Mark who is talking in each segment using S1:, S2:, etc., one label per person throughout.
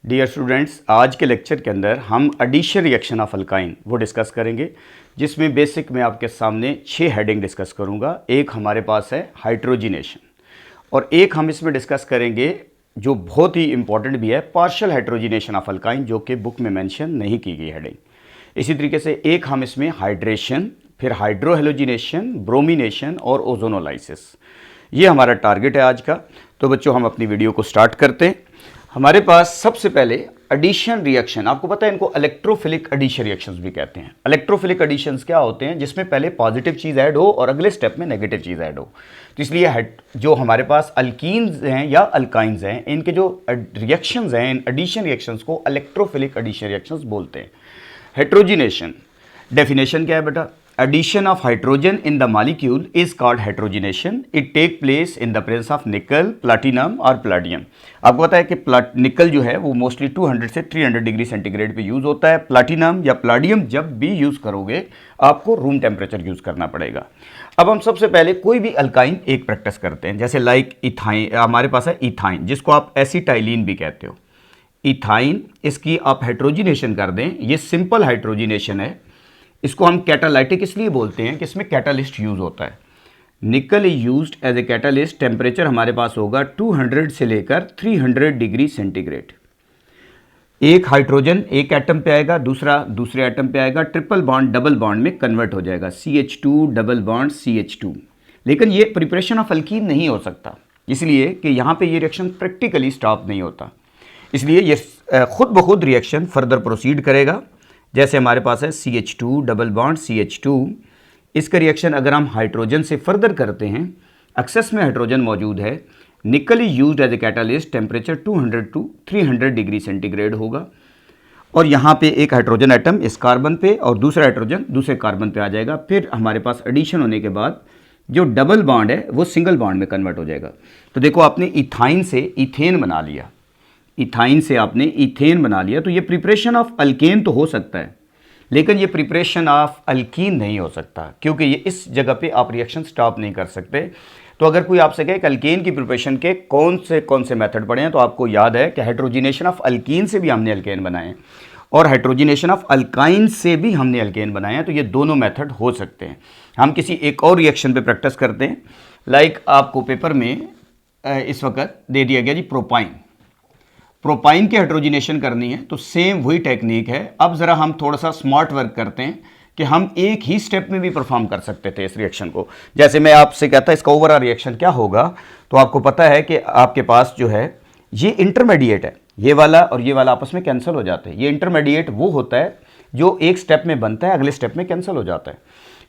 S1: Dear students, आज के lecture के अंदर हम एडिशन रिएक्शन ऑफ अल्काइन वो डिस्कस करेंगे, जिसमें बेसिक मैं आपके सामने 6 हेडिंग डिस्कस करूंगा। एक हमारे पास है हाइड्रोजिनेशन और एक हम इसमें डिस्कस करेंगे जो बहुत ही इंपॉर्टेंट भी है, पार्शियल हाइड्रोजिनेशन ऑफ अल्काइन, जो कि बुक में मेंशन नहीं की गई हेडिंग। इसी तरीके से एक हम इसमें हाइड्रेशन, फिर हाइड्रोहेलोजिनेशन, ब्रोमिनेशन और ओजोनोलाइसिस, ये हमारा टारगेट है आज का। तो बच्चों, हम अपनी वीडियो को स्टार्ट करते हैं। हमारे पास सबसे पहले एडिशन रिएक्शन, आपको पता है इनको इलेक्ट्रोफिलिक एडिशन रिएक्शंस भी कहते हैं। इलेक्ट्रोफिलिक एडिशंस क्या होते हैं? जिसमें पहले पॉजिटिव चीज़ ऐड हो और अगले स्टेप में नेगेटिव चीज़ ऐड हो। तो इसलिए जो हमारे पास अल्कीन्स हैं या अल्काइंस हैं, इनके जो रिएक्शंस हैं, इन एडिशन रिएक्शंस को इलेक्ट्रोफिलिक एडिशन रिएक्शंस बोलते हैं। हेट्रोजिनेशन, डेफिनेशन क्या है बेटा? Addition of hydrogen in the molecule is called hydrogenation. It take place in the presence of nickel, platinum और palladium. आपको पता है कि निकल जो है वो मोस्टली 200 से 300 डिग्री सेंटीग्रेड पे यूज़ होता है। प्लाटिनम या प्लाडियम जब भी यूज़ करोगे आपको रूम टेम्परेचर यूज़ करना पड़ेगा। अब हम सबसे पहले कोई भी अल्काइन एक प्रैक्टिस करते हैं, जैसे लाइक इथाइन, हमारे पास है इथाइन, जिसको आप एसिटाइलिन भी कहते हो। इथाइन, इसकी आप हाइड्रोजिनेशन कर दें, ये सिंपल हाइड्रोजिनेशन है। इसको हम कैटालाइटिक इसलिए बोलते हैं कि इसमें कैटालिस्ट यूज़ होता है। Nickel is used as a catalyst. Temperature हमारे पास होगा 200 से लेकर 300 डिग्री सेंटीग्रेड। एक हाइड्रोजन एक एटम पे आएगा, दूसरा दूसरे एटम पे आएगा, ट्रिपल बॉन्ड डबल बॉन्ड में कन्वर्ट हो जाएगा, CH2 डबल बॉन्ड CH2। लेकिन ये प्रिपरेशन ऑफ अल्कीन नहीं हो सकता, इसलिए कि यहाँ पे ये रिएक्शन प्रैक्टिकली स्टॉप नहीं होता। इसलिए ये खुद ब खुद रिएक्शन फर्दर प्रोसीड करेगा। जैसे हमारे पास है CH2 डबल बॉन्ड CH2, इसका रिएक्शन अगर हम हाइड्रोजन से फर्दर करते हैं, एक्सेस में हाइड्रोजन मौजूद है, nickel is used as a catalyst, temperature 200 to 300 degree centigrade होगा। और यहाँ पे एक हाइड्रोजन एटम इस कार्बन पे और दूसरा हाइड्रोजन दूसरे कार्बन पे आ जाएगा। फिर हमारे पास एडिशन होने के बाद जो डबल बॉन्ड है वो सिंगल बॉन्ड में कन्वर्ट हो जाएगा। तो देखो, आपने इथाइन से इथेन बना लिया, इथाइन से आपने इथेन बना लिया। तो ये प्रिपरेशन ऑफ अल्केन तो हो सकता है, लेकिन ये प्रिपरेशन ऑफ अल्कीन नहीं हो सकता, क्योंकि ये इस जगह पे आप रिएक्शन स्टॉप नहीं कर सकते। तो अगर कोई आपसे कहे कि अल्केन की प्रिपरेशन के कौन से मेथड पढ़े हैं, तो आपको याद है कि हाइड्रोजिनेशन ऑफ अल्कीन से भी हमने अल्केन बनाए और हाइड्रोजिनेशन ऑफ अल्काइन से भी हमने अल्केन बनाए हैं। तो ये दोनों मेथड हो सकते हैं। हम किसी एक और रिएक्शन पे प्रैक्टिस करते हैं। लाइक आपको पेपर में इस वक्त दे दिया गया जी प्रोपाइन, प्रोपाइन की हाइड्रोजिनेशन करनी है, तो सेम वही टेक्निक है। अब ज़रा हम थोड़ा सा स्मार्ट वर्क करते हैं कि हम एक ही स्टेप में भी परफॉर्म कर सकते थे इस रिएक्शन को। जैसे मैं आपसे कहता इसका ओवरऑल रिएक्शन क्या होगा, तो आपको पता है कि आपके पास जो है ये इंटरमीडिएट है, ये वाला और ये वाला आपस में कैंसिल हो जाते हैं। ये इंटरमीडिएट वो होता है जो एक स्टेप में बनता है, अगले स्टेप में कैंसिल हो जाता है।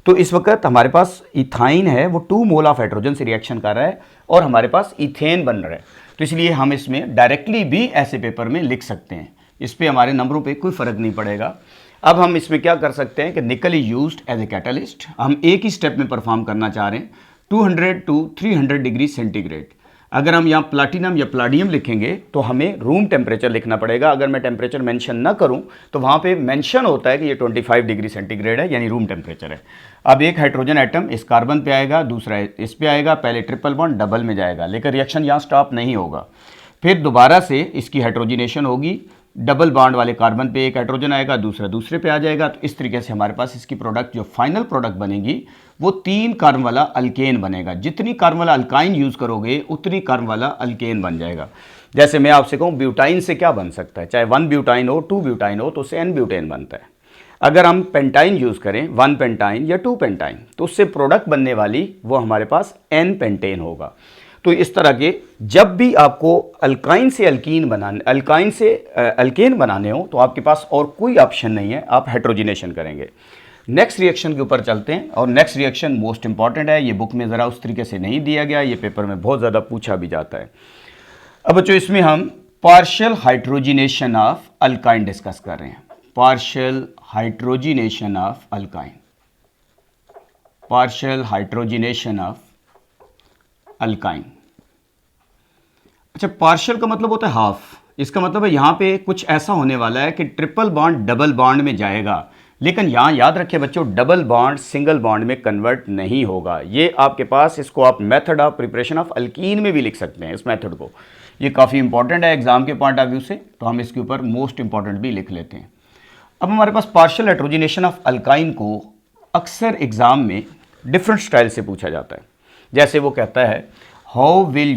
S1: तो इस वक्त हमारे पास इथाइन है, वो 2 मोल ऑफ हाइड्रोजन से रिएक्शन कर रहा है और हमारे पास इथेन बन रहा है। तो इसलिए हम इसमें डायरेक्टली भी ऐसे पेपर में लिख सकते हैं, इस पे हमारे नंबरों पे कोई फ़र्क नहीं पड़ेगा। अब हम इसमें क्या कर सकते हैं कि nickel is used as a catalyst. हम एक ही स्टेप में परफॉर्म करना चाह रहे हैं, 200 टू 300 डिग्री सेंटीग्रेड। अगर हम यहाँ प्लाटिनम या प्लाडियम लिखेंगे तो हमें रूम टेम्परेचर लिखना पड़ेगा। अगर मैं टेम्परेचर मेंशन ना करूँ तो वहाँ पे मेंशन होता है कि ये 25 डिग्री सेंटीग्रेड है, यानी रूम टेम्परेचर है। अब एक हाइड्रोजन एटम इस कार्बन पे आएगा, दूसरा इस पे आएगा, पहले ट्रिपल बॉन्ड डबल में जाएगा, लेकिन रिएक्शन यहाँ स्टॉप नहीं होगा। फिर दोबारा से इसकी हाइड्रोजिनेशन होगी, डबल बॉन्ड वाले कार्बन पे एक हाइड्रोजन आएगा, दूसरा दूसरे पे आ जाएगा। तो इस तरीके से हमारे पास इसकी प्रोडक्ट, जो फाइनल प्रोडक्ट बनेगी, वो 3 कार्बन वाला अल्केन बनेगा। जितनी कार्बन वाला अल्काइन यूज़ करोगे उतनी कार्बन वाला अल्केन बन जाएगा। जैसे मैं आपसे कहूँ ब्यूटाइन से क्या बन सकता है, चाहे 1 ब्यूटाइन हो, 2 ब्यूटाइन हो, तो उससे N ब्यूटेन बनता है। अगर हम पेंटाइन यूज़ करें, 1 पेंटाइन या 2 पेंटाइन, तो उससे प्रोडक्ट बनने वाली वो हमारे पास N पेंटेन होगा। तो इस तरह के जब भी आपको अल्काइन से अल्कीन बनाने, अल्काइन से अल्केन बनाने हो, तो आपके पास और कोई ऑप्शन नहीं है, आप हाइड्रोजिनेशन करेंगे। नेक्स्ट रिएक्शन के ऊपर चलते हैं, और नेक्स्ट रिएक्शन मोस्ट इंपॉर्टेंट है। ये बुक में ज़रा उस तरीके से नहीं दिया गया, ये पेपर में बहुत ज़्यादा पूछा भी जाता है। अब बच्चों, इसमें हम partial hydrogenation of alkyne discuss कर रहे हैं। Partial hydrogenation of alkyne, partial hydrogenation of alkyne. अच्छा, पार्शियल का मतलब होता है हाफ। इसका मतलब है यहाँ पे कुछ ऐसा होने वाला है कि ट्रिपल बॉन्ड डबल बॉन्ड में जाएगा, लेकिन यहाँ याद रखें बच्चों, डबल बॉन्ड सिंगल बॉन्ड में कन्वर्ट नहीं होगा। ये आपके पास, इसको आप method of preparation of alkyne में भी लिख सकते हैं इस मेथड को। ये काफ़ी इंपॉर्टेंट है एग्जाम के पॉइंट ऑफ व्यू से, तो हम इसके ऊपर मोस्ट इंपॉर्टेंट भी लिख लेते हैं। अब हमारे पास पार्शियल हाइड्रोजनेशन ऑफ अल्काइन को अक्सर एग्जाम में डिफरेंट स्टाइल से पूछा जाता है। जैसे वो कहता है how will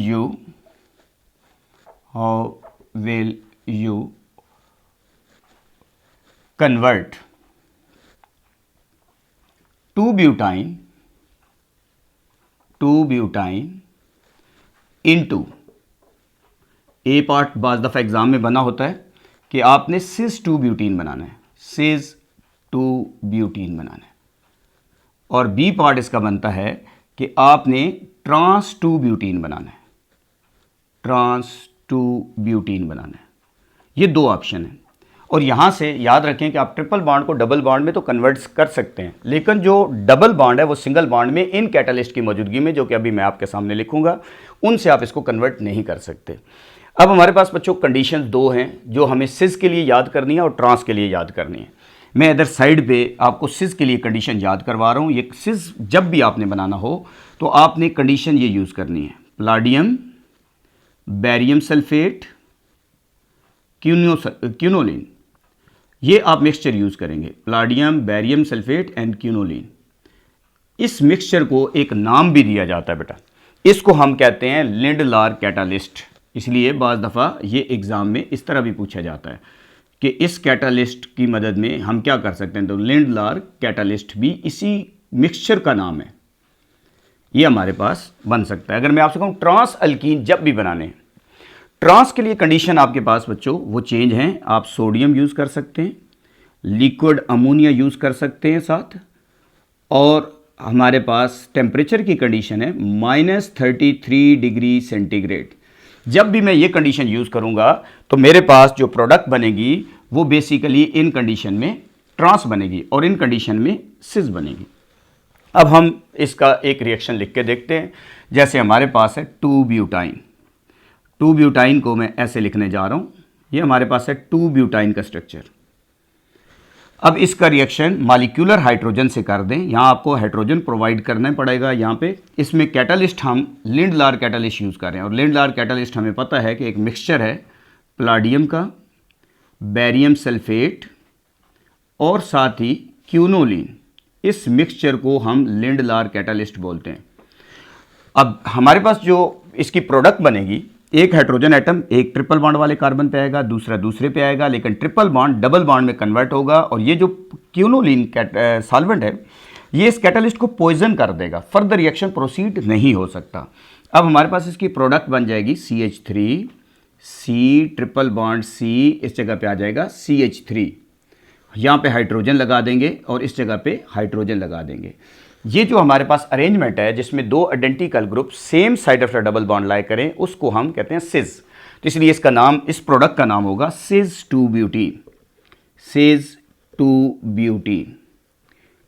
S1: you convert to butyne into, a part बाज़ दफ़ा एग्जाम में बना होता है कि आपने सिस 2 ब्यूटीन बनाना है, सिस 2 ब्यूटीन बनाना है, और बी पार्ट इसका बनता है कि आपने ट्रांस 2 ब्यूटीन बनाना है, ट्रांस 2 ब्यूटीन बनाना है। ये दो ऑप्शन है, और यहाँ से याद रखें कि आप ट्रिपल बॉन्ड को डबल बॉन्ड में तो कन्वर्ट कर सकते हैं, लेकिन जो डबल बॉन्ड है वो सिंगल बॉन्ड में इन कैटालिस्ट की मौजूदगी में, जो कि अभी मैं आपके सामने लिखूंगा, उनसे आप इसको कन्वर्ट नहीं कर सकते। अब हमारे पास बच्चों कंडीशन दो हैं जो हमें सिस के लिए याद करनी है और ट्रांस के लिए याद करनी है। मैं इधर साइड पे आपको सिस के लिए कंडीशन याद करवा रहा हूँ। ये सिस जब भी आपने बनाना हो तो आपने कंडीशन ये यूज़ करनी है, प्लाडियम, बैरियम सल्फेट, क्यूनोलिन, ये आप मिक्सचर यूज़ करेंगे, palladium, barium sulphate and quinoline. इस मिक्सचर को एक नाम भी दिया जाता है बेटा, इसको हम कहते हैं लिंडलार कैटालिस्ट। इसलिए बाज़ दफ़ा ये एग्ज़ाम में इस तरह भी पूछा जाता है कि इस कैटालिस्ट की मदद में हम क्या कर सकते हैं, तो लिंडलार कैटालिस्ट भी इसी मिक्सचर का नाम है, ये हमारे पास बन सकता है। अगर मैं आपसे कहूँ ट्रांस अल्कीन जब भी बनाने हैं, ट्रांस के लिए कंडीशन आपके पास बच्चों वो चेंज हैं। आप सोडियम यूज़ कर सकते हैं, लिक्विड अमोनिया यूज़ कर सकते हैं साथ, और हमारे पास टेम्परेचर की कंडीशन है -33 डिग्री सेंटीग्रेड। जब भी मैं ये कंडीशन यूज़ करूँगा तो मेरे पास जो प्रोडक्ट बनेगी वो बेसिकली इन कंडीशन में ट्रांस बनेगी और इन कंडीशन में सिस बनेगी। अब हम इसका एक रिएक्शन लिख के देखते हैं। जैसे हमारे पास है 2 ब्यूटाइन, 2 ब्यूटाइन को मैं ऐसे लिखने जा रहा हूँ, ये हमारे पास है 2 ब्यूटाइन का स्ट्रक्चर। अब इसका रिएक्शन मॉलिक्यूलर हाइड्रोजन से कर दें, यहाँ आपको हाइड्रोजन प्रोवाइड करना पड़ेगा। यहाँ पे इसमें कैटालिस्ट हम लिंडलार कैटालिस्ट यूज़ कर रहे हैं, और लिंडलार कैटालिस्ट हमें पता है कि एक मिक्सचर है प्लाडियम का, बैरियम सल्फेट और साथ ही क्यूनोलिन। इस मिक्सचर को हम लिंडलार कैटालिस्ट बोलते हैं। अब हमारे पास जो इसकी प्रोडक्ट बनेगी, एक हाइड्रोजन एटम एक ट्रिपल बॉन्ड वाले कार्बन पे आएगा, दूसरा दूसरे पे आएगा, लेकिन ट्रिपल बॉन्ड डबल बॉन्ड में कन्वर्ट होगा, और ये जो क्यूनोलिन सॉल्वेंट है ये इस कैटालिस्ट को पॉइजन कर देगा, फर्दर रिएक्शन प्रोसीड नहीं हो सकता। अब हमारे पास इसकी प्रोडक्ट बन जाएगी CH3, C triple bond C, इस जगह पे आ जाएगा CH3, यहाँ पे हाइड्रोजन लगा देंगे और इस जगह पे हाइड्रोजन लगा देंगे। ये जो हमारे पास अरेंजमेंट है जिसमें दो identical group same side of the double bond लाए करें, उसको हम कहते हैं सिस। तो इसलिए इसका नाम, इस प्रोडक्ट का नाम होगा सिस 2 ब्यूटीन, सिस 2 ब्यूटीन,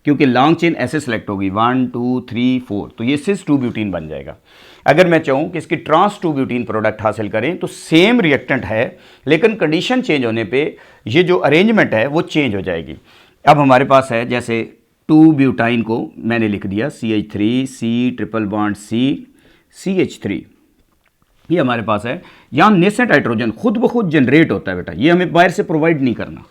S1: क्योंकि लॉन्ग चेन ऐसे सेलेक्ट होगी 1 2 3 4, तो ये सिस 2 ब्यूटीन बन जाएगा। अगर मैं चाहूँ कि इसकी ट्रांस 2 ब्यूटीन प्रोडक्ट हासिल करें तो सेम रिएक्टेंट है, लेकिन कंडीशन चेंज होने पे ये जो अरेंजमेंट है वो चेंज हो जाएगी। अब हमारे पास है जैसे 2 ब्यूटाइन को मैंने लिख दिया CH3, C triple bond C, CH3, ये हमारे पास है। यहाँ नेसेंट हाइड्रोजन खुद ब खुद जनरेट होता है बेटा, ये हमें बाहर से प्रोवाइड नहीं करना।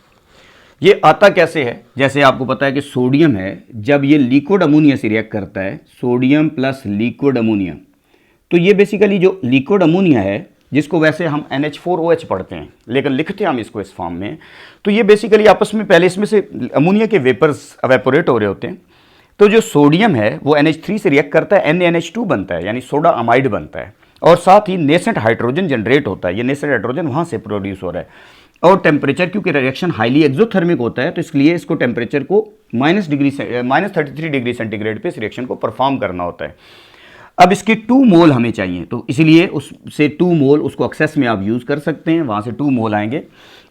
S1: ये आता कैसे है, जैसे आपको पता है कि सोडियम है, जब ये लिक्विड अमोनिया से रिएक्ट करता है, सोडियम प्लस लिक्विड अमोनिया, तो ये बेसिकली जो लिक्विड अमोनिया है, जिसको वैसे हम NH4OH पढ़ते हैं लेकिन लिखते हैं हम इसको इस फॉर्म में, तो ये बेसिकली आपस में पहले इसमें से अमोनिया के वेपर्स एवेपोरेट हो रहे होते हैं, तो जो सोडियम है वो NH3 से रिएक्ट करता है, NaNH2 बनता है, यानी सोडा अमाइड बनता है, और साथ ही नेसेंट हाइड्रोजन जनरेट होता है। ये नेसेंट हाइड्रोजन वहाँ से प्रोड्यूस हो रहा है, और टेम्परेचर, क्योंकि रिएक्शन हाईली एक्सोथर्मिक होता है, तो इसलिए इसको टेम्परेचर को -33 डिग्री सेंटीग्रेड पे इस रिएक्शन को परफॉर्म करना होता है। अब इसके 2 मोल हमें चाहिए, तो इसलिए उससे 2 मोल उसको एक्सेस में आप यूज़ कर सकते हैं, वहाँ से 2 मोल आएंगे।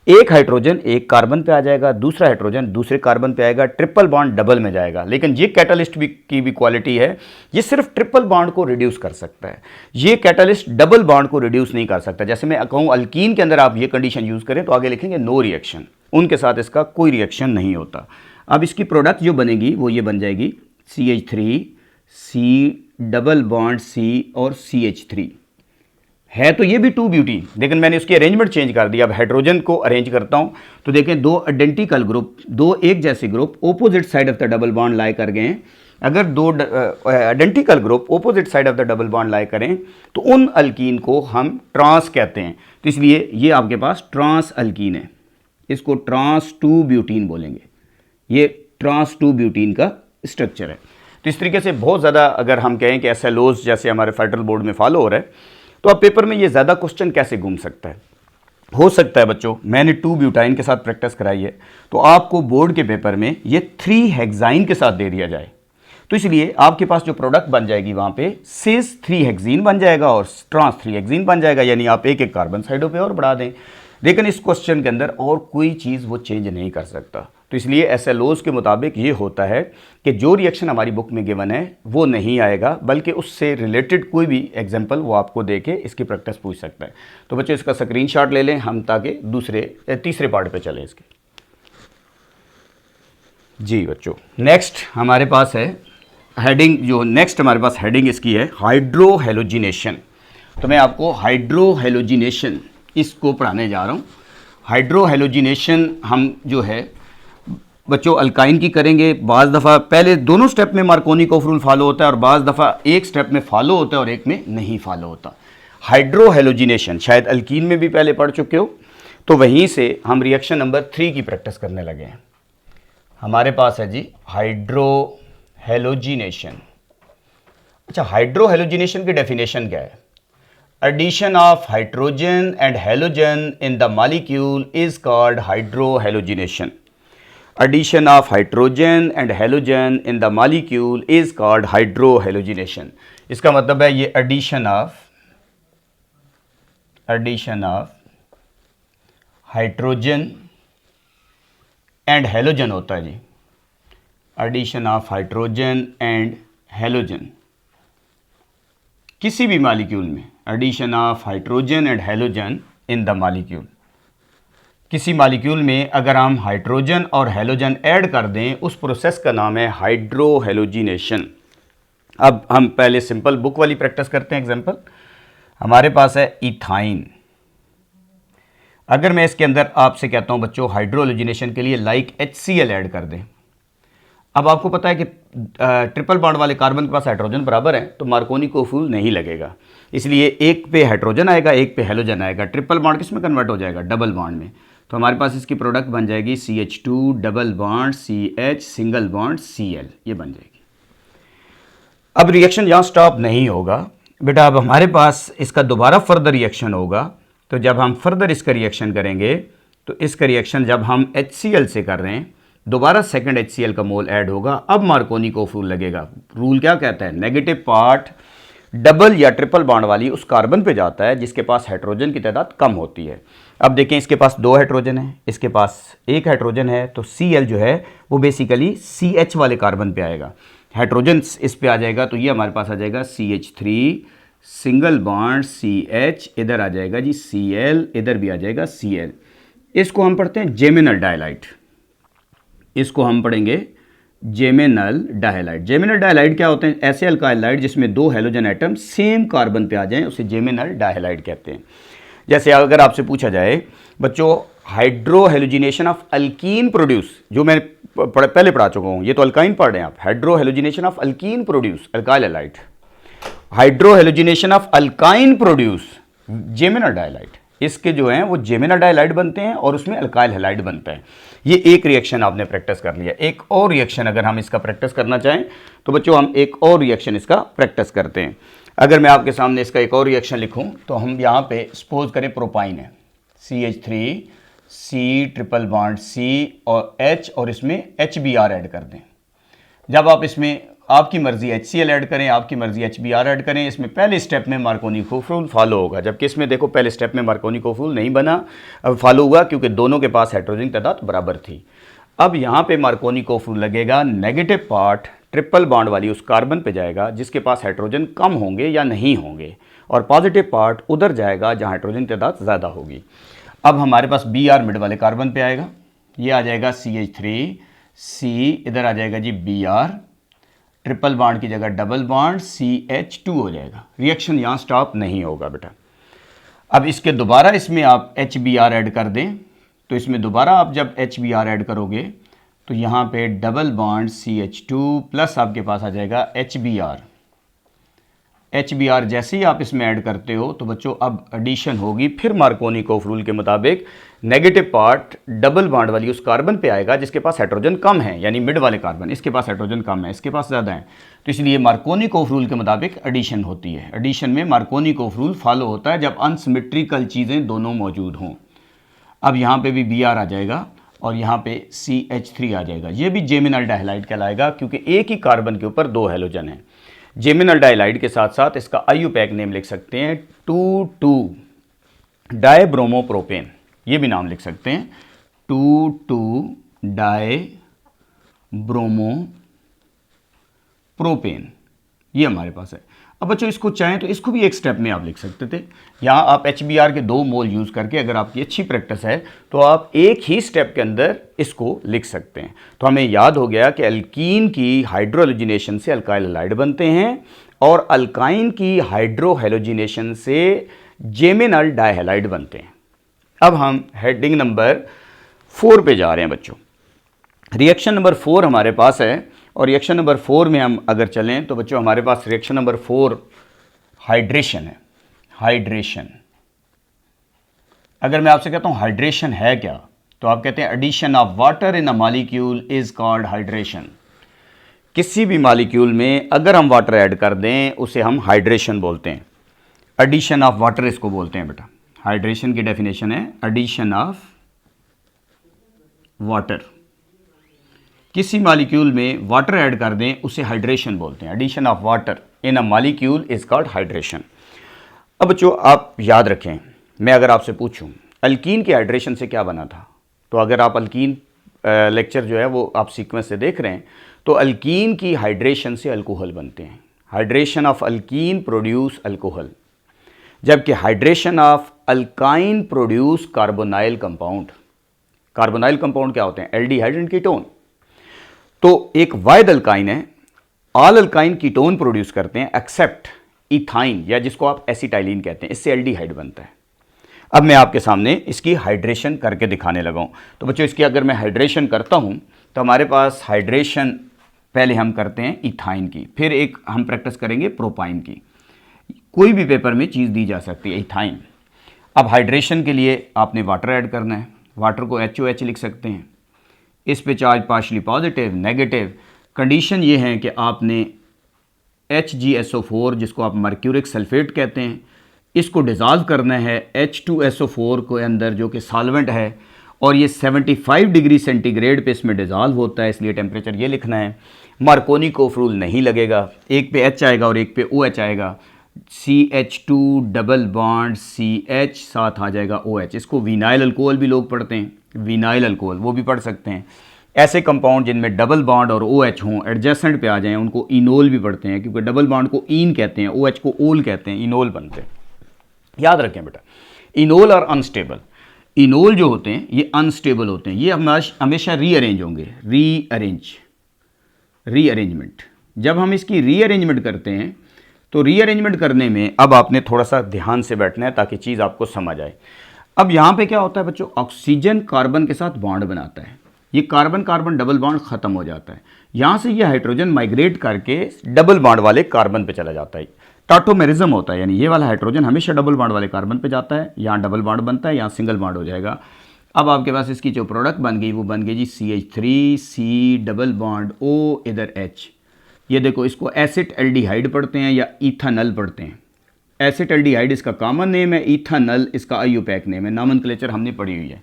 S1: एक हाइड्रोजन एक कार्बन पे आ जाएगा, दूसरा हाइड्रोजन दूसरे कार्बन पे आएगा, ट्रिपल बॉन्ड डबल में जाएगा। लेकिन ये कैटालिस्ट की भी क्वालिटी है, ये सिर्फ ट्रिपल बॉन्ड को रिड्यूस कर सकता है, ये कैटालिस्ट डबल बॉन्ड को रिड्यूस नहीं कर सकता। जैसे मैं कहूँ अल्कीन के अंदर आप ये कंडीशन यूज़ करें तो आगे लिखेंगे नो रिएक्शन, उनके साथ इसका कोई रिएक्शन नहीं होता। अब इसकी प्रोडक्ट जो बनेगी वो ये बन जाएगी CH3, C double bond C और CH3, है तो ये भी 2 ब्यूटीन, लेकिन मैंने उसकी अरेंजमेंट चेंज कर दिया। अब हाइड्रोजन को अरेंज करता हूँ तो देखें दो आइडेंटिकल ग्रुप, दो एक जैसे group opposite side of the double bond lie कर गए हैं। अगर दो identical group opposite side of the double bond lie करें तो उन अल्कीन को हम ट्रांस कहते हैं। तो इसलिए ये आपके पास ट्रांस अल्कीन है, इसको ट्रांस 2 ब्यूटीन बोलेंगे। ये ट्रांस 2 ब्यूटीन का स्ट्रक्चर है। तो इस तरीके से बहुत ज़्यादा अगर हम कहें कि SLOs जैसे हमारे फेडरल बोर्ड में फॉलो हो रहा है, तो अब पेपर में ये ज़्यादा क्वेश्चन कैसे घूम सकता है। हो सकता है बच्चों, मैंने 2 ब्यूटाइन के साथ प्रैक्टिस कराई है, तो आपको बोर्ड के पेपर में ये 3 हेक्साइन के साथ दे दिया जाए, तो इसलिए आपके पास जो प्रोडक्ट बन जाएगी वहाँ पे सिस 3 हेक्सीन बन जाएगा और ट्रांस 3 हेक्सीन बन जाएगा, यानी आप एक एक कार्बन साइडों पे और बढ़ा दें। लेकिन इस क्वेश्चन के अंदर और कोई चीज़ वो चेंज नहीं कर सकता। तो इसलिए SLOs के मुताबिक ये होता है कि जो रिएक्शन हमारी बुक में गिवन है वो नहीं आएगा, बल्कि उससे रिलेटेड कोई भी एग्जांपल वो आपको दे के इसकी प्रैक्टिस पूछ सकता है। तो बच्चों इसका स्क्रीनशॉट ले लें हम, ताकि तीसरे पार्ट पे चलें इसके। जी बच्चों, नेक्स्ट हमारे पास है हेडिंग, जो नेक्स्ट हमारे पास हेडिंग इसकी है हाइड्रोहेलोजिनेशन। तो मैं आपको हाइड्रोहेलोजिनेशन इसको पढ़ाने जा रहा हूँ। हाइड्रोहेलोजिनेशन हम जो है बच्चों अल्काइन की करेंगे। बाज़ दफ़ा पहले दोनों स्टेप में मार्कोनिकोफ रूल फॉलो होता है और बाज़ दफ़ा एक स्टेप में फॉलो होता है और एक में नहीं फॉलो होता। हाइड्रोहेलोजिनेशन शायद अल्कीन में भी पहले पढ़ चुके हो, तो वहीं से हम रिएक्शन नंबर 3 की प्रैक्टिस करने लगे हैं। हमारे पास है जी हाइड्रोहेलोजिनेशन। अच्छा, हाइड्रोहेलोजिनेशन की डेफिनेशन क्या है? Addition of hydrogen and halogen in the molecule is called hydrohalogenation. Addition of hydrogen and halogen in the molecule is called hydrohalogenation। इसका मतलब है ये addition of hydrogen and halogen होता है जी। addition of hydrogen and halogen किसी भी molecule में, addition of hydrogen and halogen in the molecule, किसी मॉलिक्यूल में अगर हम हाइड्रोजन और हेलोजन ऐड कर दें, उस प्रोसेस का नाम है हाइड्रोहेलोजिनेशन। अब हम पहले सिंपल बुक वाली प्रैक्टिस करते हैं। एग्जांपल हमारे पास है इथाइन। अगर मैं इसके अंदर आपसे कहता हूं बच्चों हाइड्रोहेलोजिनेशन के लिए लाइक HCl ऐड कर दें। अब आपको पता है कि ट्रिपल बॉन्ड वाले कार्बन के पास हाइड्रोजन बराबर है, तो मार्कोनिकोफ रूल नहीं लगेगा। इसलिए एक पे हाइड्रोजन आएगा, एक पे हेलोजन आएगा। ट्रिपल बॉन्ड किस में कन्वर्ट हो जाएगा? डबल बॉन्ड में। तो हमारे पास इसकी प्रोडक्ट बन जाएगी CH2 double bond CH single bond Cl, ये बन जाएगी। अब रिएक्शन यहाँ स्टॉप नहीं होगा बेटा, अब हमारे पास इसका दोबारा फर्दर रिएक्शन होगा। तो जब हम फर्दर इसका रिएक्शन करेंगे, तो इसका रिएक्शन जब हम HCl से कर रहे हैं, दोबारा सेकंड HCl का मोल ऐड होगा। अब मार्कोनिकोफ रूल लगेगा। रूल क्या कहता है? नेगेटिव पार्ट डबल या ट्रिपल बॉन्ड वाली उस कार्बन पे जाता है जिसके पास हाइड्रोजन की तादाद कम होती है। अब देखें इसके पास 2 हाइड्रोजन है, इसके पास 1 हाइड्रोजन है, तो Cl जो है वो बेसिकली CH वाले कार्बन पे आएगा, हाइड्रोजन इस पे आ जाएगा। तो ये हमारे पास आ जाएगा CH3 सिंगल बॉन्ड CH, इधर आ जाएगा जी Cl, इधर भी आ जाएगा Cl। इसको हम पढ़ते हैं जेमिनल डायलाइड, इसको हम पढ़ेंगे जेमिनल डायलाइड। जेमिनल डायलाइड क्या होते हैं? ऐसे अल्काइल हाइड जिसमें 2 हेलोजन एटम सेम कार्बन पे आ जाएं, उसे जेमिनल डायलाइड कहते हैं। जैसे अगर आपसे पूछा जाए बच्चों हाइड्रोहेलोजिनेशन ऑफ अल्कीन प्रोड्यूस, जो मैं पहले पढ़ा चुका हूँ, ये तो अल्काइन पढ़ रहे हैं आप। Hydrohalogenation of alkene produce alkyl halide, hydrohalogenation of alkyne produce geminal dihalide. इसके जो हैं वो जेमिनल डायलाइड बनते हैं और उसमें अल्काइल हैलाइड बनता है। ये एक रिएक्शन आपने प्रैक्टिस कर लिया। एक और रिएक्शन अगर हम इसका प्रैक्टिस करना चाहें तो बच्चों हम एक और रिएक्शन इसका प्रैक्टिस करते हैं। अगर मैं आपके सामने इसका एक और रिएक्शन लिखूं तो हम यहाँ पे सपोज करें प्रोपाइन है, CH3 C triple bond C और H, और इसमें HBr ऐड कर दें। जब आप इसमें आपकी मर्जी HCl ऐड करें, आपकी मर्जी HBr ऐड करें, इसमें पहले स्टेप में मार्कोनिकोफ रूल फॉलो होगा, जबकि इसमें देखो पहले स्टेप में मार्कोनिकोफ रूल नहीं बना, अब फॉलो हुआ क्योंकि दोनों के पास हाइड्रोजन तादाद बराबर थी। अब यहाँ पे मार्कोनिकोफ रूल लगेगा, नेगेटिव पार्ट ट्रिपल बॉन्ड वाली उस कार्बन पे जाएगा जिसके पास हाइड्रोजन कम होंगे या नहीं होंगे, और पॉजिटिव पार्ट उधर जाएगा जहाँ हाइड्रोजन तादाद ज़्यादा होगी। अब हमारे पास Br मिड वाले कार्बन पे आएगा, ये आ जाएगा CH3 C, इधर आ जाएगा जी Br, ट्रिपल बॉन्ड की जगह डबल बॉन्ड CH2 हो जाएगा। रिएक्शन यहाँ स्टॉप नहीं होगा बेटा। अब इसके दोबारा इसमें आप HBr ऐड कर दें, तो इसमें दोबारा आप जब HBr ऐड करोगे तो यहाँ पे डबल बॉन्ड CH2 प्लस आपके पास आ जाएगा HBr। HBr जैसे ही आप इसमें ऐड करते हो तो बच्चों अब एडिशन होगी, फिर मार्कोनिकोफ रूल के मुताबिक नेगेटिव पार्ट डबल बॉन्ड वाली उस कार्बन पे आएगा जिसके पास हाइड्रोजन कम है, यानी मिड वाले कार्बन, इसके पास हाइड्रोजन कम है, इसके पास ज़्यादा है, तो इसलिए मार्कोनिकोफ रूल के मुताबिक एडिशन होती है। एडिशन में मार्कोनिकोफ रूल फॉलो होता है जब अनसिमेट्रिकल चीज़ें दोनों मौजूद हों। अब यहाँ पे भी Br आ जाएगा और यहाँ पे CH3 आ जाएगा, ये भी जेमिनल डाइहाइड कहलाएगा क्योंकि एक ही कार्बन के ऊपर दो हैलोजन है। जेमिनल डाइहाइड के साथ साथ इसका IUPAC नेम लिख सकते हैं 2,2 डाइब्रोमोप्रोपेन, ये भी नाम लिख सकते हैं 2,2 डाइब्रोमोप्रोपेन, ये हमारे पास है। अब बच्चों इसको चाहें तो इसको भी एक स्टेप में आप लिख सकते थे। यहाँ आप HBr के 2 मोल यूज़ करके अगर आपकी अच्छी प्रैक्टिस है तो आप एक ही स्टेप के अंदर इसको लिख सकते हैं। तो हमें याद हो गया कि अल्कीन की हाइड्रोहेलोजिनेशन से अल्काइल हैलाइड बनते हैं और अल्काइन की हाइड्रोहेलोजिनेशन से जेमिनल डाइहैलाइड बनते हैं। अब हम हेडिंग नंबर 4 पे जा रहे हैं बच्चों। रिएक्शन नंबर 4 हमारे पास है और रिएक्शन नंबर 4 में हम अगर चलें तो बच्चों हमारे पास रिएक्शन नंबर 4 हाइड्रेशन है। हाइड्रेशन, अगर मैं आपसे कहता हूं हाइड्रेशन है क्या, तो आप कहते हैं addition of water in a molecule is called hydration. किसी भी मॉलिक्यूल में अगर हम वाटर ऐड कर दें उसे हम हाइड्रेशन बोलते हैं। एडिशन ऑफ वाटर इसको बोलते हैं बेटा। हाइड्रेशन की डेफिनेशन है एडिशन ऑफ वाटर, किसी मॉलिक्यूल में वाटर ऐड कर दें उसे हाइड्रेशन बोलते हैं। Addition of water in a molecule is called hydration. अब बच्चों आप याद रखें, मैं अगर आपसे पूछूं अल्कीन के हाइड्रेशन से क्या बना था, तो अगर आप अल्कीन लेक्चर जो है वो आप सीक्वेंस से देख रहे हैं तो अल्कीन की हाइड्रेशन से अल्कोहल बनते हैं। Hydration of alkene produce alcohol, जबकि hydration of alkyne produce carbonyl compound. Carbonyl compound क्या होते हैं? Aldehyde and ketone. तो एक वाइड अल्काइन है, ऑल अल्काइन कीटोन प्रोड्यूस करते हैं एक्सेप्ट इथाइन, या जिसको आप एसिटाइलिन कहते हैं, इससे एल्डिहाइड बनता है। अब मैं आपके सामने इसकी हाइड्रेशन करके दिखाने लगा हूं। तो बच्चों इसकी अगर मैं हाइड्रेशन करता हूं तो हमारे पास हाइड्रेशन पहले हम करते हैं इथाइन की, फिर एक हम प्रैक्टिस करेंगे प्रोपाइन की। कोई भी पेपर में चीज़ दी जा सकती है इथाइन। अब हाइड्रेशन के लिए आपने वाटर ऐड करना है, वाटर को HOH लिख सकते हैं, इस पे charge partially positive negative. Condition ये है कि आपने HgSO4 जिसको आप मर्क्यूरिक सल्फेट कहते हैं, इसको डिज़ोल्व करना है H2SO4 के अंदर जो कि सॉल्वेंट है, और ये 75 डिग्री सेंटीग्रेड पे इसमें डिज़ोल्व होता है, इसलिए टेम्परेचर ये लिखना है। मार्कोनिकोफ रूल नहीं लगेगा, एक पे H आएगा और एक पे OH आएगा। CH2 डबल बॉन्ड CH साथ आ जाएगा OH। इसको विनाइल अल्कोहल भी लोग पढ़ते हैं, विनाइल अल्कोहल वो भी पढ़ सकते हैं। ऐसे कंपाउंड जिनमें डबल बॉन्ड और OH हों, एडजेसेंट पे आ जाएं, उनको इनोल भी पढ़ते हैं, क्योंकि डबल बॉन्ड को इन कहते हैं, OH को ओल कहते हैं, इनोल बनते हैं। याद रखें बेटा, इनोल और अनस्टेबल। इनोल जो होते हैं ये अनस्टेबल होते हैं, ये हमेशा रीअरेंज होंगे। रीअरेंजमेंट, जब हम इसकी रीअरेंजमेंट करते हैं तो रीअरेंजमेंट करने में अब आपने थोड़ा सा ध्यान से बैठना है ताकि चीज़ आपको समझ आए। अब यहाँ पे क्या होता है बच्चों, ऑक्सीजन कार्बन के साथ बॉन्ड बनाता है, ये कार्बन कार्बन डबल बॉन्ड ख़त्म हो जाता है, यहाँ से ये हाइड्रोजन माइग्रेट करके डबल बॉन्ड वाले कार्बन पे चला जाता है। टाटोमेरिज्म होता है, यानी ये वाला हाइड्रोजन हमेशा डबल बॉन्ड वाले कार्बन पे जाता है, यहाँ डबल बॉन्ड बनता है, यहाँ सिंगल बॉन्ड हो जाएगा। अब आपके पास इसकी जो प्रोडक्ट बन गई वो बन गई जी CH3 C double bond O इधर H। ये देखो, इसको एसिड एल्डिहाइड पढ़ते हैं या इथानल पढ़ते हैं। एसिड एल्डिहाइड इसका कॉमन नेम है, इथानल इसका IUPAC नेम है, नॉमेनक्लेचर हमने पढ़ी हुई है।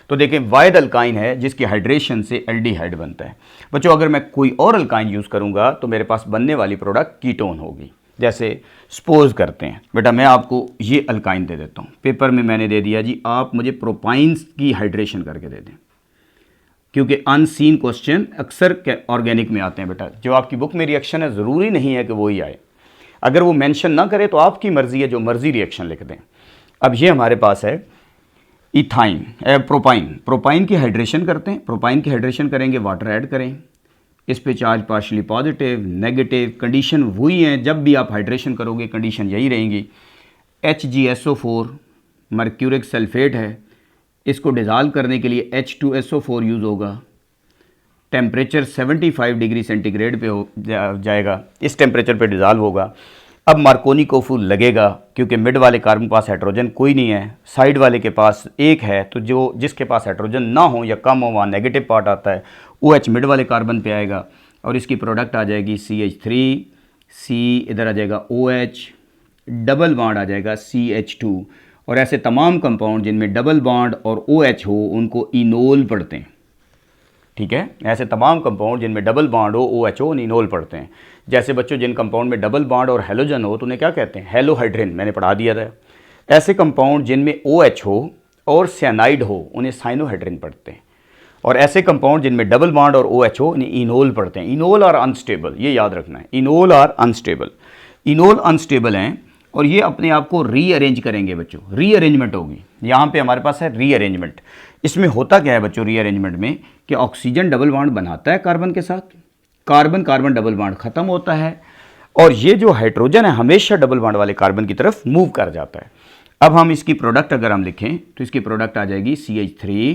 S1: तो देखें वाइड अल्काइन है जिसकी हाइड्रेशन से एल्डिहाइड बनता है। बच्चों अगर मैं कोई और अल्काइन यूज़ करूँगा तो मेरे पास बनने वाली प्रोडक्ट कीटोन होगी। जैसे सपोज करते हैं बेटा, मैं आपको ये अल्काइन दे देता हूँ, पेपर में मैंने दे दिया जी, आप मुझे प्रोपाइंस की हाइड्रेशन करके दे दें, क्योंकि अनसीन क्वेश्चन अक्सर ऑर्गेनिक में आते हैं बेटा। जो आपकी बुक में रिएक्शन है ज़रूरी नहीं है कि वो ही आए, अगर वो मेंशन ना करे तो आपकी मर्ज़ी है, जो मर्ज़ी रिएक्शन लिख दें। अब ये हमारे पास है इथाइन प्रोपाइन की हाइड्रेशन करते हैं। प्रोपाइन की हाइड्रेशन करेंगे, वाटर ऐड करें, इस पे charge partially positive negative. Condition वही है, जब भी आप हाइड्रेशन करोगे कंडीशन यही रहेंगी। HgSO4 मर्क्यूरिक सल्फेट है, इसको डिज़ाल्व करने के लिए H2SO4 यूज़ होगा। टेम्परेचर 75 डिग्री सेंटीग्रेड पे हो जाएगा, इस टेम्परेचर पे डिज़ाल्व होगा। अब मार्कोनी लगेगा क्योंकि मिड वाले कार्बन के पास हाइड्रोजन कोई नहीं है, साइड वाले के पास एक है, तो जो जिसके पास हाइड्रोजन ना हो या कम हो वहाँ नेगेटिव पार्ट आता है, OH मिड वाले कार्बन पे आएगा और इसकी प्रोडक्ट आ जाएगी CH3, C इधर आ जाएगा OH, डबल बॉन्ड आ जाएगा CH2। और ऐसे तमाम कंपाउंड जिनमें डबल बॉन्ड और OH हो उनको इनोल पढ़ते हैं। ठीक है, ऐसे तमाम कंपाउंड जिनमें डबल बॉन्ड हो, OH हो, इनोल पढ़ते हैं। जैसे बच्चों जिन कंपाउंड में डबल बॉन्ड और हेलोजन हो तो उन्हें क्या कहते हैं? हेलोहाइड्रिन, मैंने पढ़ा दिया था। ऐसे कंपाउंड जिनमें OH हो और साइनाइड हो उन्हें साइनोहाइड्रिन पढ़ते हैं। और ऐसे कंपाउंड जिनमें डबल बॉन्ड और OH हो उन्हें इनोल पढ़ते हैं। इनोल आर अनस्टेबल, ये याद रखना है, enol are unstable. Enol unstable हैं और ये अपने आप को रीअरेंज करेंगे बच्चों, रीअरेंजमेंट होगी। यहाँ पे हमारे पास है रीअरेंजमेंट। इसमें होता क्या है बच्चों रीअरेंजमेंट में कि ऑक्सीजन डबल बॉन्ड बनाता है कार्बन के साथ, कार्बन कार्बन डबल बॉन्ड ख़त्म होता है और ये जो हाइड्रोजन है हमेशा डबल बॉन्ड वाले कार्बन की तरफ मूव कर जाता है। अब हम इसकी प्रोडक्ट अगर हम लिखें तो इसकी प्रोडक्ट आ जाएगी CH3,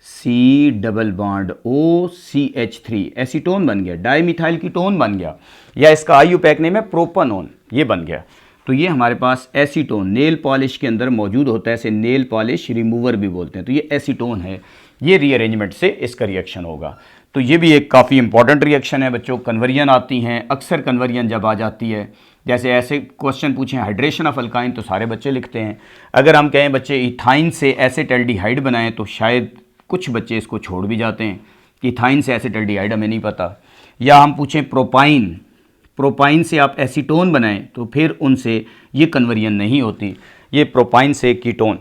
S1: C double bond O, CH3, acetone बन गया, डाईमिथाइल कीटोन बन गया, या इसका IUPAC नेम है प्रोपानोन, ये बन गया। तो ये हमारे पास एसीटोन नेल पॉलिश के अंदर मौजूद होता है, इसे नेल पॉलिश रिमूवर भी बोलते हैं। तो ये एसीटोन है, ये रीअरेंजमेंट से इसका रिएक्शन होगा। तो ये भी एक काफ़ी इंपॉर्टेंट रिएक्शन है बच्चों। कन्वर्जन आती हैं, अक्सर कन्वर्जन जब आ जाती है, जैसे ऐसे क्वेश्चन पूछें हाइड्रेशन ऑफ अल्काइन तो सारे बच्चे लिखते हैं। अगर हम कहें बच्चे इथाइन से एसिटल्डिहाइड बनाएं तो शायद कुछ बच्चे इसको छोड़ भी जाते हैं कि इथाइन से एसिटल्डिहाइड हमें नहीं पता। या हम पूछें प्रोपाइन, प्रोपाइन से आप एसीटोन बनाएं तो फिर उनसे ये कन्वर्जन नहीं होती, ये प्रोपाइन से कीटोन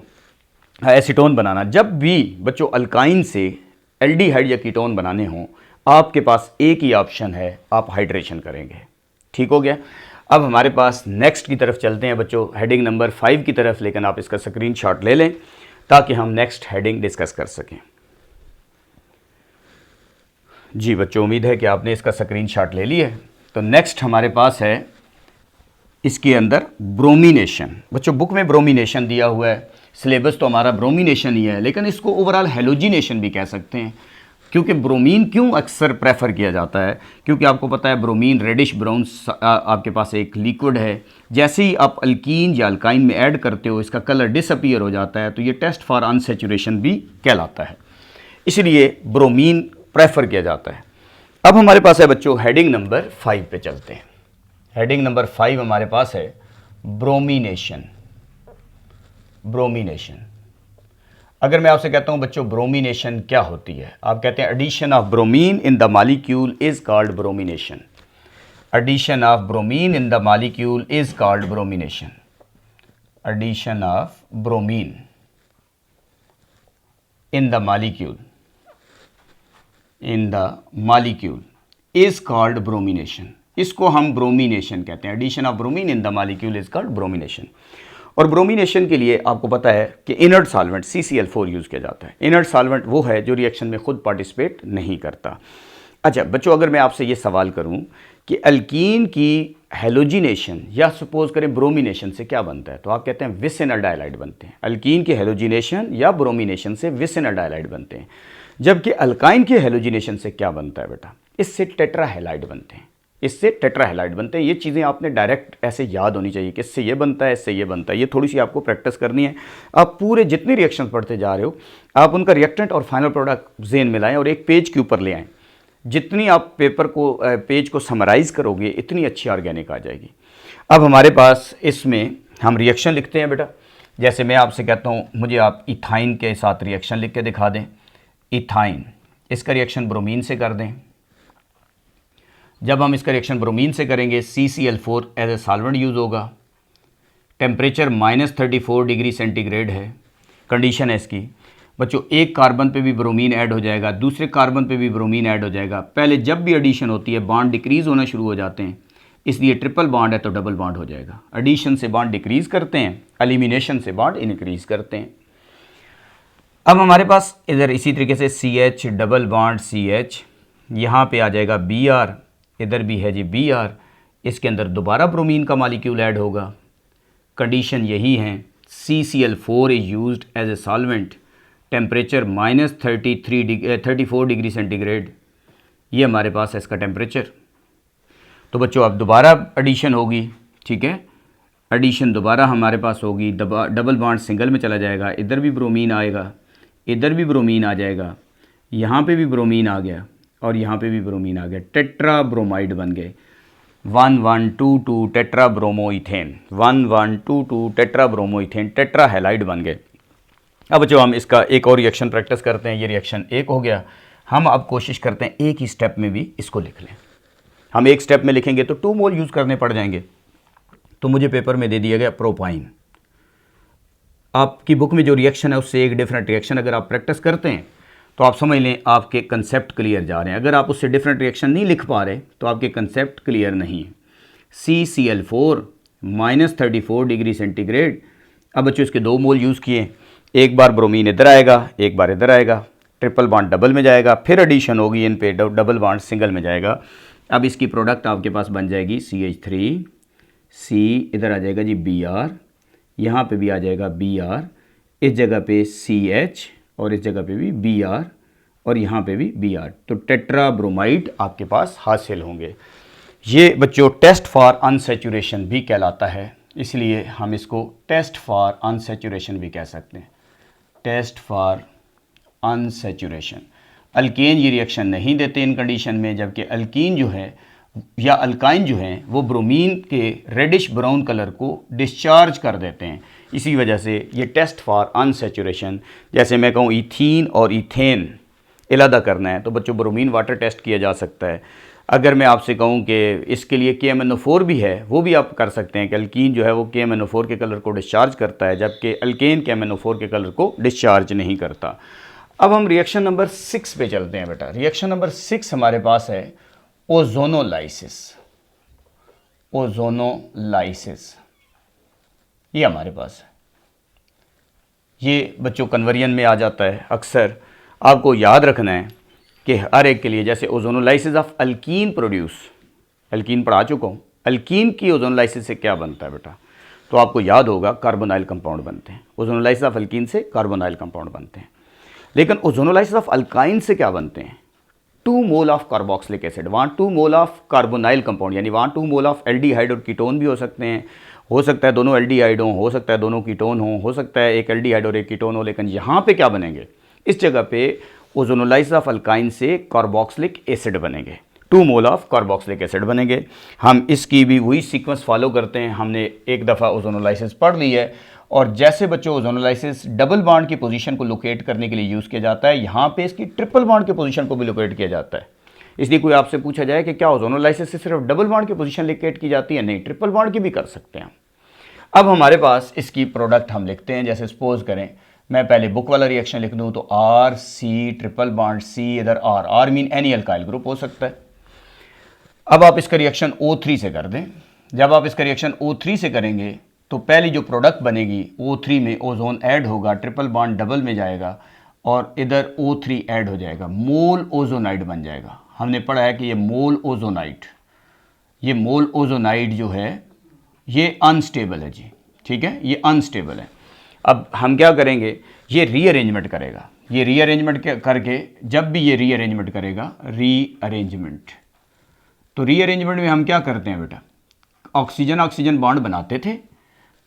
S1: एसीटोन बनाना। जब भी बच्चों अल्काइन से एल्डिहाइड या कीटोन बनाने हों आपके पास एक ही ऑप्शन है, आप हाइड्रेशन करेंगे। ठीक हो गया। अब हमारे पास नेक्स्ट की तरफ चलते हैं बच्चों, हेडिंग नंबर 5 की तरफ, लेकिन आप इसका स्क्रीनशॉट ले लें ताकि हम नेक्स्ट हेडिंग डिस्कस कर सकें। जी बच्चों, उम्मीद है कि आपने इसका स्क्रीनशॉट ले लिया है। तो नेक्स्ट हमारे पास है इसके अंदर ब्रोमिनेशन। बच्चों बुक में ब्रोमिनेशन दिया हुआ है, सिलेबस तो हमारा ब्रोमिनेशन ही है, लेकिन इसको ओवरऑल हेलोजिनेशन भी कह सकते हैं। क्योंकि ब्रोमीन क्यों अक्सर प्रेफर किया जाता है, क्योंकि आपको पता है ब्रोमीन रेडिश ब्राउन आपके पास एक लिक्विड है, जैसे ही आप अल्कीन या अल्काइन में ऐड करते हो इसका कलर डिसअपीयर हो जाता है, तो ये टेस्ट फॉर अनसैचुरेशन भी कहलाता है, इसलिए ब्रोमीन प्रेफर किया जाता है। अब हमारे पास है बच्चों हेडिंग नंबर 5 पे चलते हैं। हेडिंग नंबर 5 हमारे पास है ब्रोमिनेशन। ब्रोमिनेशन, अगर मैं आपसे कहता हूं बच्चों ब्रोमिनेशन क्या होती है, आप कहते हैं addition of bromine in the molecule is called bromination. Addition of bromine in the molecule is called bromination. Addition of bromine in the molecule is called bromination. इसको हम ब्रोमिनेशन कहते हैं। Addition of bromine in the molecule is called bromination. और bromination के लिए आपको पता है कि इनर्ट सॉल्वेंट CCl4 यूज़ किया जाता है। इनर्ट सॉल्वेंट वो है जो रिएक्शन में खुद पार्टिसिपेट नहीं करता। अच्छा बच्चों, अगर मैं आपसे ये सवाल करूं कि अल्कीन की हेलोजिनेशन या सपोज करें ब्रोमिनेशन से क्या बनता है, तो आप कहते हैं विसिनल डाइलाइड बनते हैं। अल्कीन की हेलोजिनेशन या ब्रोमिनेशन से विसिनल डाइलाइड बनते हैं, जबकि अल्काइन के हेलोजिनेशन से क्या बनता है बेटा, इससे टेट्राहेलाइड बनते हैं। इससे टेट्राहेलाइड बनते हैं। ये चीज़ें आपने डायरेक्ट ऐसे याद होनी चाहिए कि इससे ये बनता है, इससे ये बनता है। ये थोड़ी सी आपको प्रैक्टिस करनी है। आप पूरे जितने रिएक्शन पढ़ते जा रहे हो आप उनका रिएक्टेंट और फाइनल प्रोडक्ट ज़हन में लाएं और एक पेज के ऊपर ले आएँ। जितनी आप पेज को समराइज़ करोगे इतनी अच्छी ऑर्गेनिक आ जाएगी। अब हमारे पास इसमें हम रिएक्शन लिखते हैं बेटा। जैसे मैं आपसे कहता हूँ मुझे आप इथाइन के साथ रिएक्शन लिख के दिखा दें। इथाइन, इसका रिएक्शन ब्रोमीन से कर दें। जब हम इसका रिएक्शन ब्रोमीन से करेंगे CCl4 as a solvent use होगा। टेम्परेचर -34 डिग्री सेंटीग्रेड है, कंडीशन है इसकी। बच्चों एक कार्बन पे भी ब्रोमीन ऐड हो जाएगा, दूसरे कार्बन पे भी ब्रोमीन ऐड हो जाएगा। पहले जब भी एडिशन होती है बॉन्ड डिक्रीज़ होना शुरू हो जाते हैं, इसलिए ट्रिपल बॉन्ड है तो डबल बॉन्ड हो जाएगा। एडिशन से बॉन्ड डिक्रीज़ करते हैं, एलिमिनेशन से बॉन्ड इनक्रीज़ करते हैं। अब हमारे पास इधर इसी तरीके से CH डबल बॉन्ड CH, यहाँ पे आ जाएगा Br, इधर भी है जी Br, इसके अंदर दोबारा ब्रोमीन का मॉलिक्यूल ऐड होगा। कंडीशन यही है CCl4 is used as a solvent, temperature -34 degree centigrade, ये हमारे पास है इसका टेम्परेचर। तो बच्चों अब दोबारा एडिशन होगी, ठीक है, एडिशन दोबारा हमारे पास होगी, डबल बॉन्ड सिंगल में चला जाएगा, इधर भी ब्रोमीन आएगा, इधर भी ब्रोमीन आ जाएगा, यहाँ पे भी ब्रोमीन आ गया और यहाँ पे भी ब्रोमीन आ गया, टेट्रा ब्रोमाइड बन गए, 1122 tetra bromoethane, 1122 tetra bromoethane, tetra halide बन गए। अब बच्चों हम इसका एक और रिएक्शन प्रैक्टिस करते हैं। ये रिएक्शन एक हो गया, हम अब कोशिश करते हैं एक ही स्टेप में भी इसको लिख लें। हम एक स्टेप में लिखेंगे तो 2 मोल यूज़ करने पड़ जाएंगे। तो मुझे पेपर में दे दिया गया प्रोपाइन। आपकी बुक में जो रिएक्शन है उससे एक डिफरेंट रिएक्शन अगर आप प्रैक्टिस करते हैं तो आप समझ लें आपके कंसेप्ट क्लियर जा रहे हैं। अगर आप उससे डिफरेंट रिएक्शन नहीं लिख पा रहे तो आपके कंसेप्ट क्लियर नहीं है। CCl4 -34 degree centigrade. अब बच्चों इसके 2 मोल यूज़ किए, एक बार ब्रोमीन इधर आएगा, एक बार इधर आएगा, ट्रिपल बॉन्ड डबल में जाएगा, फिर एडिशन होगी इन पे, डबल बॉन्ड सिंगल में जाएगा। अब इसकी प्रोडक्ट आपके पास बन जाएगी CH3, C इधर आ जाएगा जी Br, यहाँ पे भी आ जाएगा Br, इस जगह पे CH और इस जगह पे भी Br और यहाँ पे भी Br। तो टेट्रा ब्रोमाइड आपके पास हासिल होंगे। ये बच्चों टेस्ट फॉर अनसैचुरेशन भी कहलाता है, इसलिए हम इसको टेस्ट फॉर अनसैचुरेशन भी कह सकते हैं। Test for unsaturation. अल्केन ये रिएक्शन नहीं देते इन कंडीशन में, जबकि अल्कीन जो है या अल्काइन जो हैं वो ब्रोमीन के रेडिश ब्राउन कलर को डिस्चार्ज कर देते हैं। इसी वजह से ये टेस्ट फॉर अनसैचुरेशन, जैसे मैं कहूँ इथीन और इथेन अलहदा करना है तो बच्चों ब्रोमीन वाटर टेस्ट किया जा सकता है। अगर मैं आपसे कहूँ कि इसके लिए KMnO4 भी है, वो भी आप कर सकते हैं कि अल्कीन जो है वो KMnO4 के कलर को डिस्चार्ज करता है, जबकि अल्केन KMnO4 के कलर को डिस्चार्ज नहीं करता। अब हम रिएक्शन नंबर 6 पे चलते हैं बेटा। रिएक्शन नंबर 6 हमारे पास है ओजोनोलाइसिस। ओजोनोलाइसिस ये हमारे पास है। ये बच्चों कन्वर्जन में आ जाता है। अक्सर आपको याद रखना है कि हर एक के लिए, जैसे ozonolysis of alkene produce, alkyne पढ़ा चुका हूँ, अल्कीन की ओजोनोलाइसिस से क्या बनता है बेटा, तो आपको याद होगा कार्बोनाइल कंपाउंड बनते हैं। ओजोनोलाइसिस ऑफ अल्कीन से कार्बोनाइल कंपाउंड बनते हैं। लेकिन ओजोनोलाइसिस ऑफ अल्काइन से क्या बनते हैं? 2 मोल ऑफ कार्बोक्सिलिक एसिड, वहाँ 2 मोल ऑफ कार्बोनाइल कंपाउंड, यानी वहाँ 2 मोल ऑफ एल्डिहाइड और कीटोन भी हो सकते हैं। हो सकता है दोनों एल्डिहाइड हो सकता है दोनों कीटोन हो सकता है एक एल्डिहाइड और एक कीटोन हो। लेकिन यहाँ पे क्या बनेंगे? इस जगह पे ओजोनोलाइसिस ऑफ अल्काइन से कार्बोक्सिलिक एसिड बनेंगे, 2 मोल ऑफ कार्बोक्सिलिक एसिड बनेंगे। हम इसकी भी वही सीक्वेंस फॉलो करते हैं। हमने एक दफ़ा ओजोनोलाइसिस पढ़ ली है, और जैसे बच्चों ओजोनोलाइसिस डबल बॉन्ड की पोजीशन को लोकेट करने के लिए यूज़ किया जाता है, यहाँ पे इसकी ट्रिपल बॉन्ड की पोजीशन को भी लोकेट किया जाता है। इसलिए कोई आपसे पूछा जाए कि क्या ओजोनोलाइसिस से सिर्फ डबल बॉन्ड की पोजीशन लोकेट की जाती है? नहीं, ट्रिपल बॉन्ड की भी कर सकते हैं। अब हमारे पास इसकी प्रोडक्ट हम लिखते हैं। जैसे सपोज करें मैं पहले बुक वाला रिएक्शन लिख दूं तो RC ट्रिपल बॉन्ड C, इधर R mean any alkyl group हो सकता है। अब आप इसका रिएक्शन O3 से कर दें। जब आप इसका रिएक्शन O3 से करेंगे तो पहली जो प्रोडक्ट बनेगी O3 में ओजोन ऐड होगा, ट्रिपल बॉन्ड डबल में जाएगा और इधर O3 ऐड हो जाएगा, मोल ओजोनाइड बन जाएगा। हमने पढ़ा है कि ये मोल ओजोनाइड, ये मोल ओजोनाइड जो है ये अनस्टेबल है जी, ठीक है, ये अनस्टेबल है। अब हम क्या करेंगे, ये रीअरेंजमेंट करेगा। ये रीअरेंजमेंट करके जब भी ये रीअरेंजमेंट करेगा, रीअरेंजमेंट, तो रीअरेंजमेंट में हम क्या करते हैं बेटा, ऑक्सीजन ऑक्सीजन बॉन्ड बनाते थे,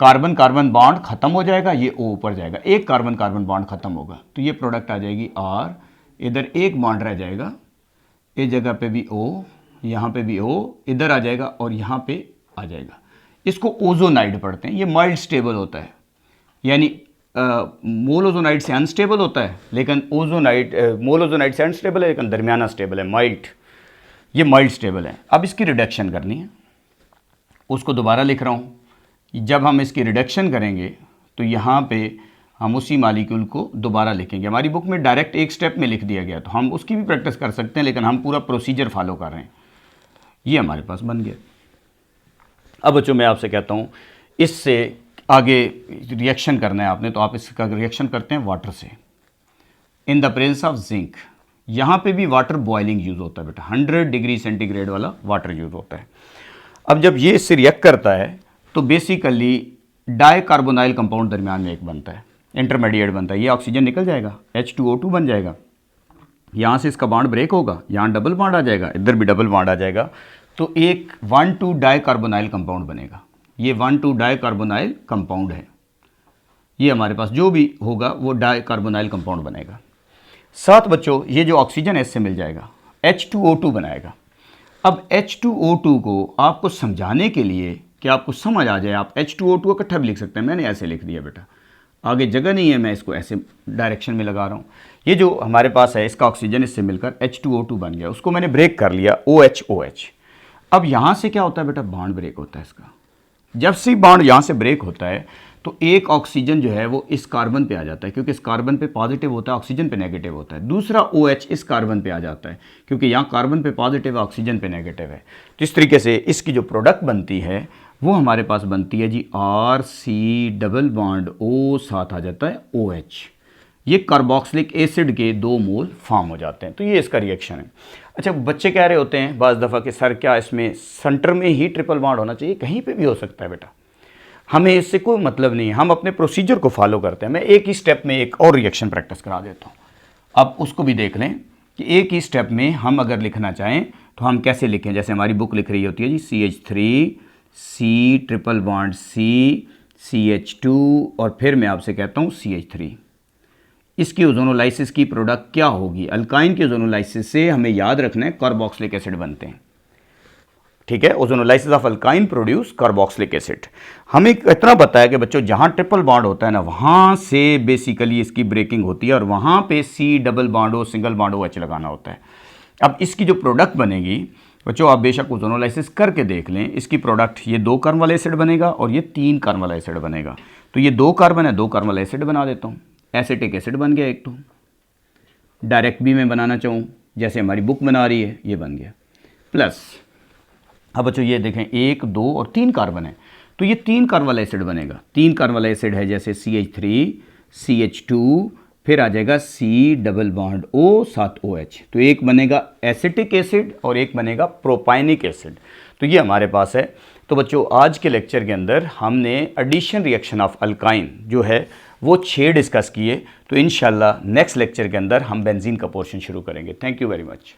S1: कार्बन कार्बन बॉन्ड खत्म हो जाएगा, ये O ऊपर जाएगा, एक कार्बन कार्बन बॉन्ड खत्म होगा तो ये प्रोडक्ट आ जाएगी R, इधर एक बॉन्ड रह जाएगा, इस जगह पे भी O, यहाँ पे भी O, इधर आ जाएगा और यहाँ पे आ जाएगा। इसको ओजोनाइड पढ़ते हैं। ये माइल्ड स्टेबल होता है, यानी मोल ओजोनाइड से अनस्टेबल होता है, लेकिन ओजोनाइड मोल ओजोनाइड से अनस्टेबल है लेकिन दरमियाना स्टेबल है, माइल्ड, ये माइल्ड स्टेबल है। अब इसकी रिडक्शन करनी है, उसको दोबारा लिख रहा हूँ। जब हम इसकी रिडक्शन करेंगे तो यहाँ पे हम उसी मालिक्यूल को दोबारा लिखेंगे। हमारी बुक में डायरेक्ट एक स्टेप में लिख दिया गया, तो हम उसकी भी प्रैक्टिस कर सकते हैं, लेकिन हम पूरा प्रोसीजर फॉलो कर रहे हैं। ये हमारे पास बन गया। अब बच्चों मैं आपसे कहता हूँ इससे आगे रिएक्शन करना है आपने, तो आप इसका रिएक्शन करते हैं वाटर से, in the presence of zinc. यहाँ पे भी वाटर बॉइलिंग यूज़ होता है बेटा, 100 डिग्री सेंटीग्रेड वाला वाटर यूज़ होता है। अब जब ये इससे रिएक्ट करता है तो बेसिकली डाई कार्बोनाइल कंपाउंड दरमियान में एक बनता है, इंटरमीडिएट बनता है, ये ऑक्सीजन निकल जाएगा, H2O2 बन जाएगा, यहाँ से इसका बॉन्ड ब्रेक होगा, यहाँ डबल बॉन्ड आ जाएगा, इधर भी डबल बॉन्ड आ जाएगा, तो एक 1,2 डाई कार्बोनाइल कंपाउंड बनेगा। ये 1,2 डाई कार्बोनाइल कंपाउंड है, ये हमारे पास जो भी होगा वो डाई कार्बोनाइल कंपाउंड बनेगा। साथ बच्चों ये जो ऑक्सीजन है इससे मिल जाएगा, H2O2 बनाएगा। अब H2O2 को आपको समझाने के लिए कि आपको समझ आ जाए, आप H2O2 इकट्ठा भी लिख सकते हैं, मैंने ऐसे लिख दिया बेटा, आगे जगह नहीं है, मैं इसको ऐसे डायरेक्शन में लगा रहा हूँ। ये जो हमारे पास है इसका ऑक्सीजन इससे मिलकर H2O2 बन गया, उसको मैंने ब्रेक कर लिया OH। अब यहाँ से क्या होता है बेटा, बॉन्ड ब्रेक होता है इसका। जब से बॉन्ड यहाँ से ब्रेक होता है तो एक ऑक्सीजन जो है वो इस कार्बन पे आ जाता है, क्योंकि इस कार्बन पे पॉजिटिव होता है, ऑक्सीजन पे नेगेटिव होता है। दूसरा OH इस कार्बन पे आ जाता है, क्योंकि यहाँ कार्बन पे पॉजिटिव है, ऑक्सीजन पे नेगेटिव है। तो इस तरीके से इसकी जो प्रोडक्ट बनती है वो हमारे पास बनती है जी RC डबल बॉन्ड O, साथ आ जाता है OH। ये कार्बोक्सिलिक एसिड के 2 मोल फॉर्म हो जाते हैं। तो ये इसका रिएक्शन है। अच्छा, बच्चे कह रहे होते हैं बाज़ दफ़ा कि सर क्या इसमें सेंटर में ही ट्रिपल बॉन्ड होना चाहिए? कहीं पे भी हो सकता है बेटा, हमें इससे कोई मतलब नहीं है, हम अपने प्रोसीजर को फॉलो करते हैं। मैं एक ही स्टेप में एक और रिएक्शन प्रैक्टिस करा देता हूँ, अब उसको भी देख लें कि एक ही स्टेप में हम अगर लिखना चाहें तो हम कैसे लिखें। जैसे हमारी बुक लिख रही होती है जी CH3 C triple bond C CH2 और फिर मैं आपसे कहता हूँ CH3। इसकी ओजोनोलाइसिस की प्रोडक्ट क्या होगी? अल्काइन के ओजोनोलाइसिस से हमें याद रखना है कार्बोक्सिलिक एसिड बनते हैं, ठीक है। Ozonolysis of alkyne produce carboxylic acid. हमें इतना पता है कि बच्चों जहाँ ट्रिपल बॉन्ड होता है ना, वहाँ से बेसिकली इसकी ब्रेकिंग होती है और वहाँ पे C double bond O single bond OH लगाना होता है। अब इसकी जो प्रोडक्ट बनेगी बच्चों, आप बेशक ओजोनोलाइसिस करके देख लें, इसकी प्रोडक्ट ये 2 कार्बन वाला एसिड बनेगा और ये 3 कार्बन वाला एसिड बनेगा। तो ये 2 कार्बन है, 2 कार्बन वाला एसिड बना देता हूँ, एसिटिक एसिड बन गया एक। तो डायरेक्ट भी मैं बनाना चाहूँ जैसे हमारी बुक बना रही है, ये बन गया प्लस। अब बच्चों ये देखें 1 2 और 3 कार्बन है, तो ये 3 कार्बन वाला एसिड बनेगा। 3 कार्बन वाला एसिड है जैसे CH3 CH2 फिर आ जाएगा C डबल बॉन्ड O, साथ OH। तो एक बनेगा एसिटिक एसिड और एक बनेगा प्रोपाइनिक एसिड। तो ये हमारे पास है। तो बच्चों आज के लेक्चर के अंदर हमने एडिशन रिएक्शन ऑफ अल्काइन जो है वो 6 डिस्कस किए। तो इंशाल्लाह नेक्स्ट लेक्चर के अंदर हम बेंजीन का पोर्शन शुरू करेंगे। Thank you very much.